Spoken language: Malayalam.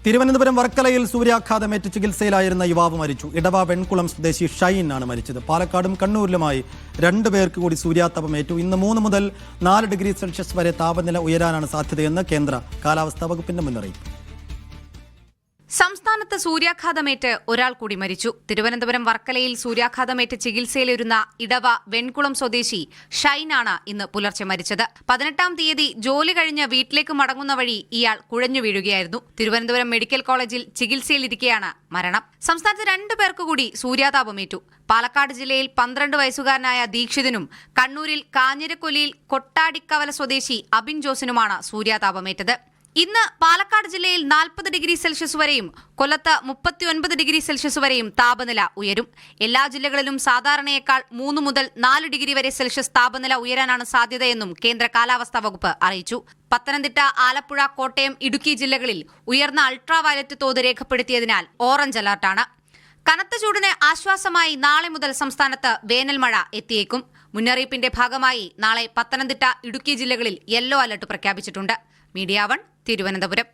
തിരുവനന്തപുരം വർക്കലയിൽ സൂര്യാഘാതമേറ്റ് ചികിത്സയിലായിരുന്ന യുവാവ് മരിച്ചു. ഇടവ വെൺകുളം സ്വദേശി ഷൈൻ ആണ് മരിച്ചത്. പാലക്കാടും കണ്ണൂരിലുമായി 2 പേർക്ക് കൂടി സൂര്യാതപമേറ്റു. ഇന്ന് 3 മുതൽ 4 ഡിഗ്രി സെൽഷ്യസ് വരെ താപനില ഉയരാനാണ് സാധ്യതയെന്ന് കേന്ദ്ര കാലാവസ്ഥാ വകുപ്പിന്റെ മുന്നറിയിപ്പ്. സംസ്ഥാനത്ത് സൂര്യാഘാതമേറ്റ് ഒരാൾ കൂടി മരിച്ചു. തിരുവനന്തപുരം വർക്കലയിൽ സൂര്യാഘാതമേറ്റ് ചികിത്സയിലിരുന്ന ഇടവ വെൺകുളം സ്വദേശി ഷൈനാണ് ഇന്ന് പുലർച്ചെ മരിച്ചത്. 18-ാം തീയതി ജോലി കഴിഞ്ഞ് വീട്ടിലേക്ക് മടങ്ങുന്ന വഴി ഇയാൾ കുഴഞ്ഞു വീഴുകയായിരുന്നു. തിരുവനന്തപുരം മെഡിക്കൽ കോളേജിൽ ചികിത്സയിലിരിക്കെയാണ് മരണം. സംസ്ഥാനത്ത് 2 പേർക്ക് കൂടി സൂര്യാതാപമേറ്റു. പാലക്കാട് ജില്ലയിൽ 12 വയസ്സുകാരനായ ദീക്ഷിതിനും കണ്ണൂരിൽ കാഞ്ഞിരക്കൊല്ലിയിൽ കൊട്ടാടിക്കവല സ്വദേശി അബിൻ ജോസിനുമാണ് സൂര്യാതാപമേറ്റത്. ഇന്ന് പാലക്കാട് ജില്ലയിൽ 40 ഡിഗ്രി സെൽഷ്യസ് വരെയും കൊല്ലത്ത് 39 ഡിഗ്രി സെൽഷ്യസ് വരെയും താപനില ഉയരും. എല്ലാ ജില്ലകളിലും സാധാരണയേക്കാൾ 3 മുതൽ 4 ഡിഗ്രി വരെ സെൽഷ്യസ് താപനില ഉയരാനാണ് സാധ്യതയെന്നും കേന്ദ്ര കാലാവസ്ഥാ വകുപ്പ് അറിയിച്ചു. പത്തനംതിട്ട, ആലപ്പുഴ, കോട്ടയം, ഇടുക്കി ജില്ലകളിൽ ഉയർന്ന അൾട്രാവയലറ്റ് തോത് രേഖപ്പെടുത്തിയതിനാൽ ഓറഞ്ച് അലർട്ടാണ്. കനത്ത ചൂടിന് ആശ്വാസമായി നാളെ മുതൽ സംസ്ഥാനത്ത് വേനൽ മഴ എത്തിയേക്കും. മുന്നറിയിപ്പിന്റെ ഭാഗമായി നാളെ പത്തനംതിട്ട, ഇടുക്കി ജില്ലകളിൽ യെല്ലോ അലർട്ട് പ്രഖ്യാപിച്ചിട്ടുണ്ട്. മീഡിയ 1 തിരുവനന്തപുരം.